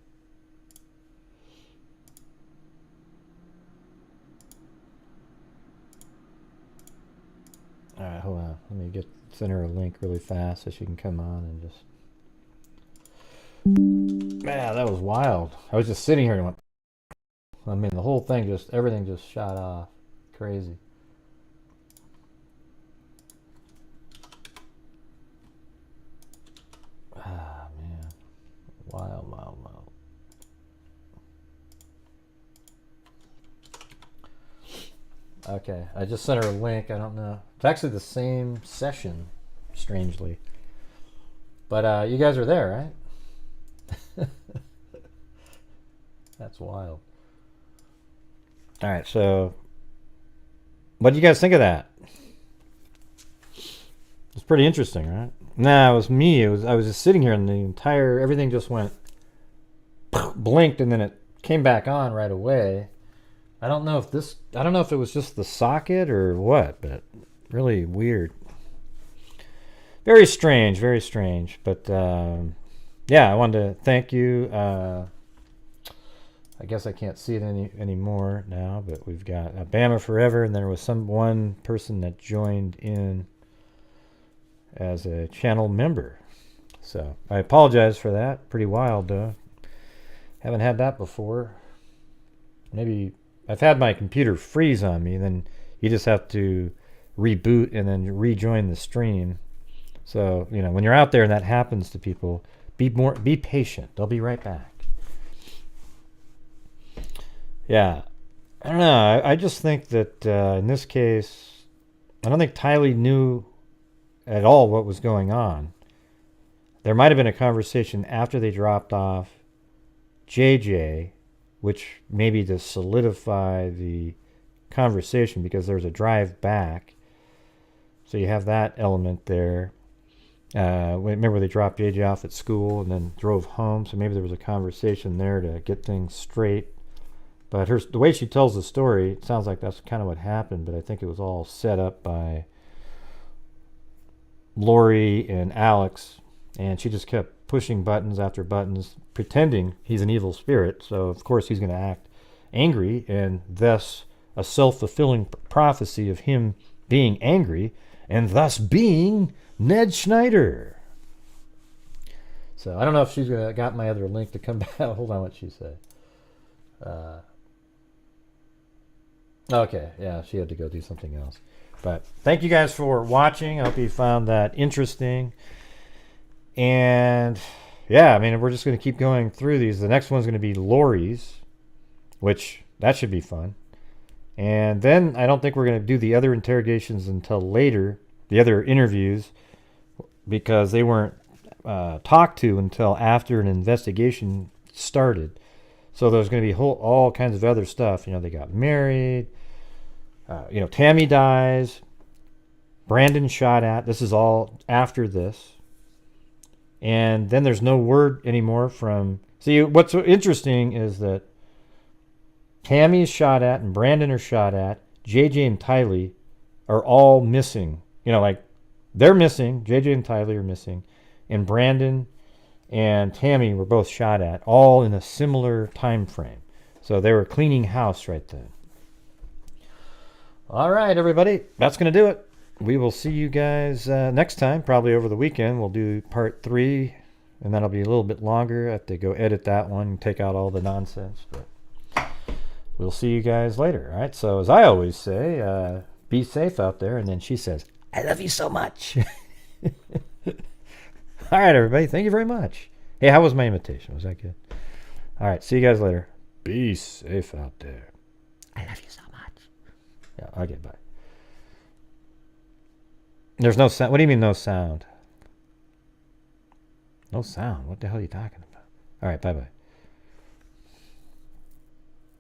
All right, hold on. Let me send her a link really fast so she can come on and just. Man, that was wild. I was just sitting here and went. I mean, the whole thing everything just shot off. Crazy. Ah, man. Wild, wild, wild. Okay, I just sent her a link. I don't know. It's actually the same session, strangely. But you guys are there, right? That's wild. All right, so what do you guys think of that? It's pretty interesting, right? Nah, it was me. I was just sitting here, and everything just went blinked, and then it came back on right away. I don't know if it was just the socket or what, but really weird. Very strange, very strange. But yeah, I wanted to thank you. I guess I can't see it anymore now, but we've got Bama Forever, and there was one person that joined in as a channel member. So I apologize for that. Pretty wild, though. Haven't had that before. Maybe I've had my computer freeze on me, then you just have to reboot and then rejoin the stream. So, when you're out there and that happens to people, be patient. They'll be right back. Yeah. I don't know. I just think that in this case, I don't think Tylee knew at all what was going on. There might have been a conversation after they dropped off JJ, which maybe to solidify the conversation, because there's a drive back. So you have that element there. Remember they dropped JJ off at school and then drove home. So maybe there was a conversation there to get things straight. But the way she tells the story, it sounds like that's kind of what happened. But I think it was all set up by Lori and Alex. And she just kept pushing buttons after buttons, pretending he's an evil spirit. So, of course, he's going to act angry, and thus a self-fulfilling prophecy of him being angry, and thus being Ned Schneider. So, I don't know if she's got my other link to come back. Hold on, what she said. Okay, yeah, she had to go do something else. But thank you guys for watching. I hope you found that interesting. And yeah, I mean, we're just going to keep going through these. The next one's going to be Lori's, which that should be fun. And then I don't think we're going to do the other interrogations until later, the other interviews, because they weren't talked to until after an investigation started. So there's going to be all kinds of other stuff. They got married. Tammy dies. Brandon shot at. This is all after this. And then there's no word anymore from... See, what's so interesting is that Tammy is shot at and Brandon are shot at. JJ and Tylee are all missing. They're missing. JJ and Tylee are missing. And Brandon and Tammy were both shot at, all in a similar time frame. So they were cleaning house right then. All right, everybody. That's going to do it. We will see you guys next time, probably over the weekend. We'll do part 3, and that'll be a little bit longer. I have to go edit that one and take out all the nonsense. But we'll see you guys later. All right. So as I always say, be safe out there. And then she says, "I love you so much." All right, everybody. Thank you very much. Hey, how was my imitation? Was that good? All right. See you guys later. Be safe out there. I love you so much. Yeah. Okay. Bye. There's no sound. What do you mean no sound? No sound? What the hell are you talking about? All right. Bye-bye.